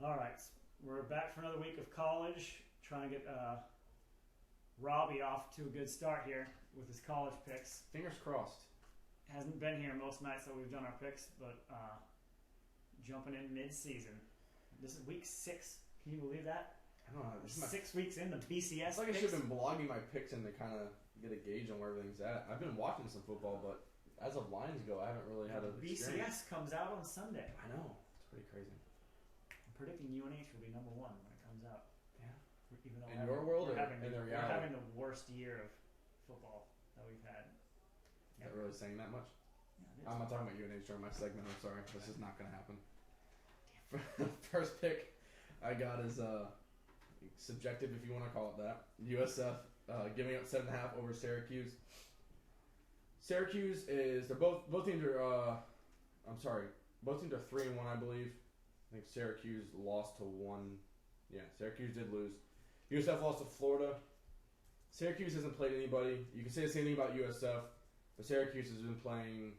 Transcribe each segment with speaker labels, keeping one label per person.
Speaker 1: All right, we're back for another week of college. Trying to get Robbie off to a good start here with his college picks.
Speaker 2: Fingers crossed.
Speaker 1: Hasn't been here most nights that we've done our picks, but jumping in mid-season. This is week 6. Can you believe that?
Speaker 2: I don't know.
Speaker 1: We're 6 weeks in the BCS.
Speaker 2: It's like I
Speaker 1: picks.
Speaker 2: should have been blogging my picks and to kind of get a gauge on where everything's at. I've been watching some football, but as of lines go, I haven't really had a
Speaker 1: BCS comes out on Sunday.
Speaker 2: I know. It's pretty crazy.
Speaker 1: I'm predicting UNH will be number 1 when it comes out.
Speaker 2: Yeah.
Speaker 1: Even though
Speaker 2: In your world or
Speaker 1: having,
Speaker 2: in the
Speaker 1: we're
Speaker 2: reality?
Speaker 1: having the worst year of football that we've had.
Speaker 2: Is that really saying that much?
Speaker 1: Yeah,
Speaker 2: I'm not talking about UNH during my segment. I'm sorry. This is not going to happen. First pick I got is subjective, if you want to call it that. USF giving up 7.5 over Syracuse. Syracuse is both teams are both teams are 3-1, I believe. I think Syracuse lost to one. Yeah, Syracuse did lose. USF lost to Florida. Syracuse hasn't played anybody. You can say the same thing about USF, but Syracuse has been playing.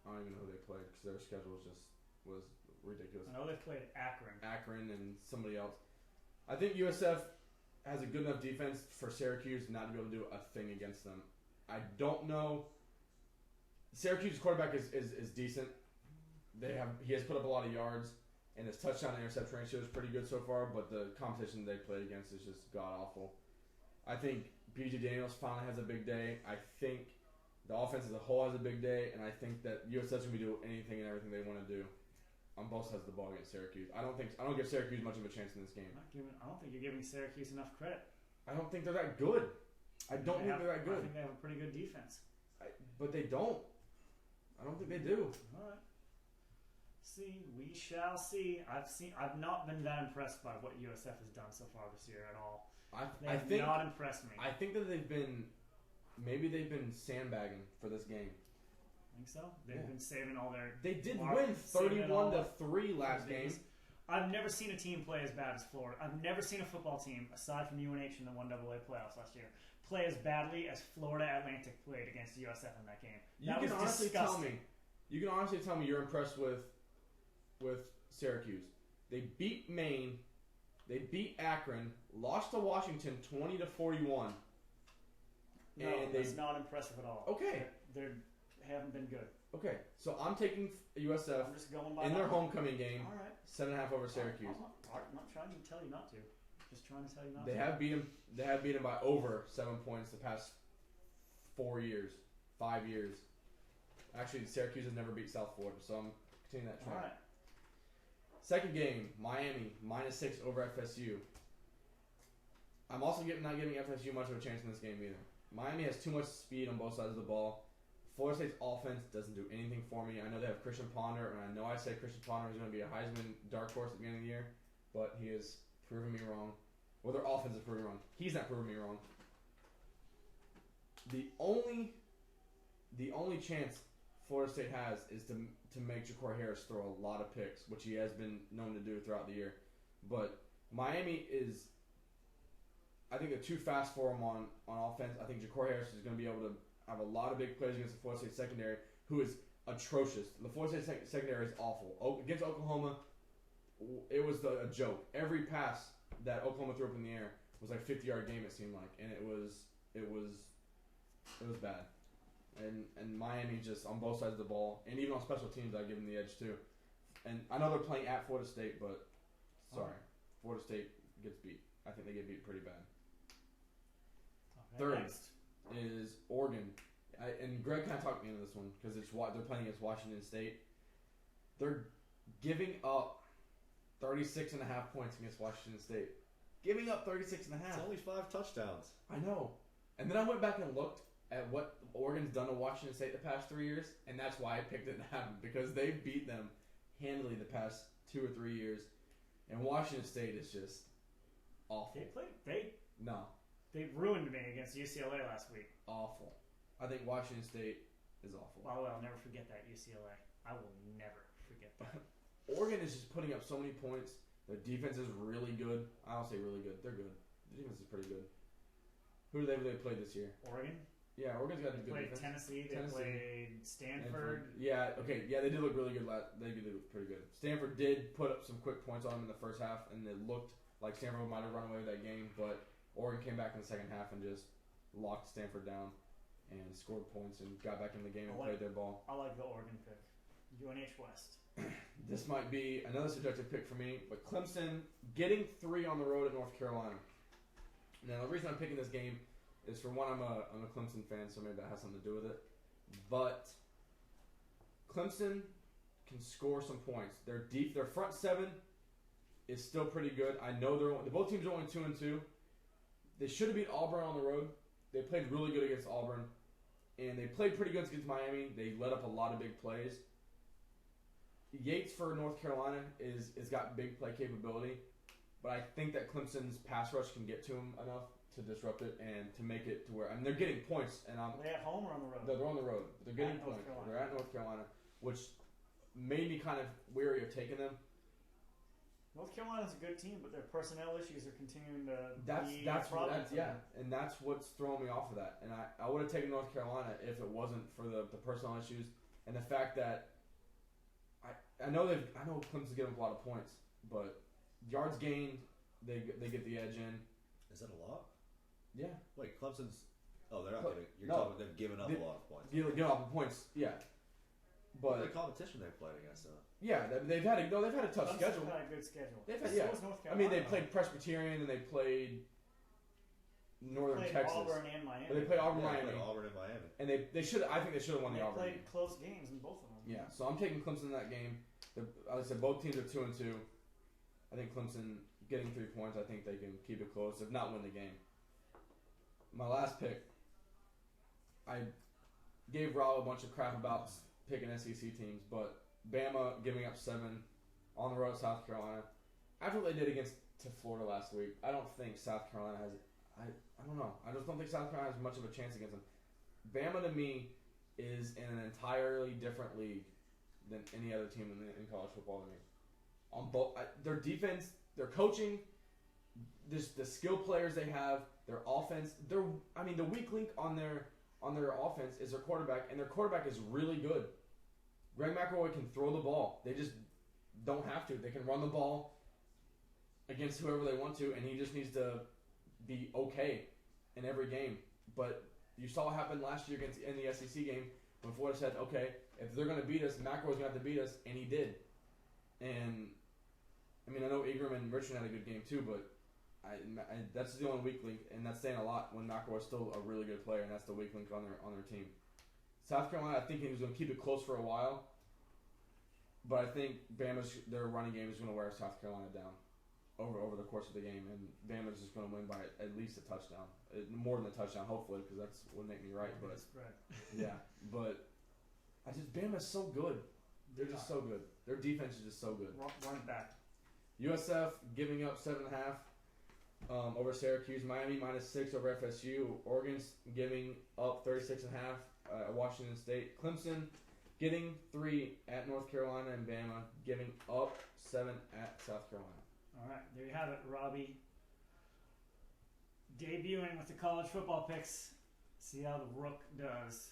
Speaker 2: I don't even know who they played because their schedule was ridiculous.
Speaker 1: I know they've played
Speaker 2: Akron and somebody else. I think USF has a good enough defense for Syracuse not to be able to do a thing against them. I don't know. Syracuse's quarterback is decent. He has put up a lot of yards, and his touchdown and interception ratio is pretty good so far, but the competition they played against is just god-awful. I think B.J. Daniels finally has a big day. I think the offense as a whole has a big day, and I think that USF's going to be doing anything and everything they want to do on both sides of the ball against Syracuse. I don't give Syracuse much of a chance in this game.
Speaker 1: I don't think you're giving Syracuse enough credit.
Speaker 2: I don't think they're that good. I don't think they're that good.
Speaker 1: I think they have a pretty good defense.
Speaker 2: But they don't. I don't think they do.
Speaker 1: All right. See, we shall see. I've not been that impressed by what USF has done so far this year at all.
Speaker 2: I think
Speaker 1: not impressed me.
Speaker 2: I think that they've been sandbagging for this game.
Speaker 1: Think so? They've been saving all their.
Speaker 2: They did win 31-3 last game.
Speaker 1: I've never seen a team play as bad as Florida. I've never seen a football team, aside from UNH in the 1AA playoffs last year, play as badly as Florida Atlantic played against USF in that game.
Speaker 2: You can honestly tell me you're impressed with Syracuse. They beat Maine. They beat Akron. Lost to Washington 20-41.
Speaker 1: No, that's not impressive at all.
Speaker 2: Okay.
Speaker 1: They haven't been good.
Speaker 2: Okay, so I'm taking USF
Speaker 1: I'm just going by
Speaker 2: in their
Speaker 1: that.
Speaker 2: homecoming game.
Speaker 1: All right.
Speaker 2: 7.5 over Syracuse.
Speaker 1: I'm not trying to tell you not to. Just trying to tell you not
Speaker 2: to. They have beaten by over 7 points the past 5 years. Actually, Syracuse has never beat South Florida, so I'm continuing that trend.
Speaker 1: All right.
Speaker 2: Second game, Miami -6 over FSU. I'm also not giving FSU much of a chance in this game either. Miami has too much speed on both sides of the ball. Florida State's offense doesn't do anything for me. I know they have Christian Ponder, and I know I said Christian Ponder is going to be a Heisman dark horse at the beginning of the year, but he has proven me wrong. Well, their offense has proven me wrong. He's not proving me wrong. The only chance Florida State has is to make Ja'Cory Harris throw a lot of picks, which he has been known to do throughout the year. But Miami is, I think they're too fast for him on offense. I think Ja'Cory Harris is going to be able to have a lot of big plays against the Florida State secondary, who is atrocious. The Florida State secondary is awful. Against Oklahoma, it was a joke. Every pass that Oklahoma threw up in the air was like a 50-yard game, it seemed like, and it was bad. And Miami just on both sides of the ball, and even on special teams, I give them the edge too. And I know they're playing at Florida State, but Florida State gets beat. I think they get beat pretty bad.
Speaker 1: Okay,
Speaker 2: Third
Speaker 1: next
Speaker 2: is Oregon, and Greg kind of talked me into this one because they're playing against Washington State. They're giving up 36.5 points against Washington State. Giving up 36.5.
Speaker 3: It's only 5 touchdowns.
Speaker 2: I know. And then I went back and looked at what Oregon's done to Washington State the past 3 years, and that's why I picked it to happen, because they beat them handily the past 2 or 3 years, and Washington State is just awful.
Speaker 1: They ruined me against UCLA last week.
Speaker 2: Awful. I think Washington State is awful.
Speaker 1: Well, I'll never forget that UCLA. I will never forget that.
Speaker 2: Oregon is just putting up so many points. Their defense is really good. I don't say really good. They're good. Their defense is pretty good. Who do they play this year?
Speaker 1: Oregon?
Speaker 2: Yeah, Oregon's got a
Speaker 1: They
Speaker 2: good
Speaker 1: played
Speaker 2: defense.
Speaker 1: Tennessee. They played Stanford.
Speaker 2: Yeah, okay. Yeah, they did look really good. They did look pretty good. Stanford did put up some quick points on them in the first half, and it looked like Stanford might have run away with that game, but Oregon came back in the second half and just locked Stanford down and scored points and got back in the game and played their ball.
Speaker 1: I like the Oregon pick. UNH West.
Speaker 2: This might be another subjective pick for me, but Clemson getting 3 on the road at North Carolina. Now, the reason I'm picking this game is, for one, I'm a Clemson fan, so maybe that has something to do with it. But Clemson can score some points. Their front 7 is still pretty good. I know both teams are only 2-2. They should have beat Auburn on the road. They played really good against Auburn, and they played pretty good against Miami. They let up a lot of big plays. Yates for North Carolina is got big play capability, but I think that Clemson's pass rush can get to him enough to disrupt it and to make it to where, I mean, they're getting points. And
Speaker 1: Are they at home or on the road?
Speaker 2: They're on the road. They're getting points. They're at North Carolina, which made me kind of weary of taking them.
Speaker 1: North Carolina's a good team, but their personnel issues are continuing to be
Speaker 2: that's
Speaker 1: a problem.
Speaker 2: and that's what's throwing me off of that. And I would have taken North Carolina if it wasn't for the personnel issues and the fact that I know Clemson's giving up a lot of points, but yards gained, they get the edge in.
Speaker 3: Is that a lot?
Speaker 2: Yeah.
Speaker 3: Wait, Clemson's. Oh, they're not giving. You're
Speaker 2: no.
Speaker 3: talking about they've given up a lot of points.
Speaker 2: Give up points, yeah. But
Speaker 3: the competition they've played against them.
Speaker 2: Yeah, they've had a tough schedule.
Speaker 1: They've had a good schedule.
Speaker 2: They've had,
Speaker 1: so was North Carolina.
Speaker 2: I mean, they played Presbyterian and they played Northern Texas.
Speaker 1: Auburn and Miami.
Speaker 2: But they played Auburn, Miami.
Speaker 3: Auburn and Miami.
Speaker 2: And they should. I think they should have won the Auburn.
Speaker 1: They played close games in both of them.
Speaker 2: Yeah, so I'm taking Clemson in that game. Like I said, both teams are 2-2. I think Clemson getting 3 points. I think they can keep it close, if not win the game. My last pick. I gave Rob a bunch of crap about picking SEC teams, but Bama giving up 7 on the road at South Carolina. After what they did against Florida last week, I don't think South Carolina has. I don't know. I just don't think South Carolina has much of a chance against them. Bama to me is in an entirely different league than any other team in college football to me. On both their defense, their coaching, the skill players they have, their offense. The weak link on their offense is their quarterback, and their quarterback is really good. Greg McElroy can throw the ball. They just don't have to. They can run the ball against whoever they want to, and he just needs to be okay in every game. But you saw what happened last year in the SEC game when Florida said, okay, if they're going to beat us, McElroy's going to have to beat us, and he did. And, I mean, I know Ingram and Richmond had a good game too, but that's the only weak link, and that's saying a lot when McElroy's still a really good player, and that's the weak link on their team. South Carolina, I think he was going to keep it close for a while, but I think their running game is going to wear South Carolina down over the course of the game, and Bama's just going to win by at least a touchdown, more than a touchdown, hopefully, because that's what would make me right. But yeah, but Bama's so good. They're just so good. Their defense is just so good.
Speaker 1: Run it back.
Speaker 2: USF giving up 7.5 over Syracuse. Miami -6 over FSU. Oregon's giving up 36.5 at Washington State. Clemson getting 3 at North Carolina, and Bama giving up 7 at South Carolina.
Speaker 1: All right, there you have it, Robbie. Debuting with the college football picks. See how the Rook does.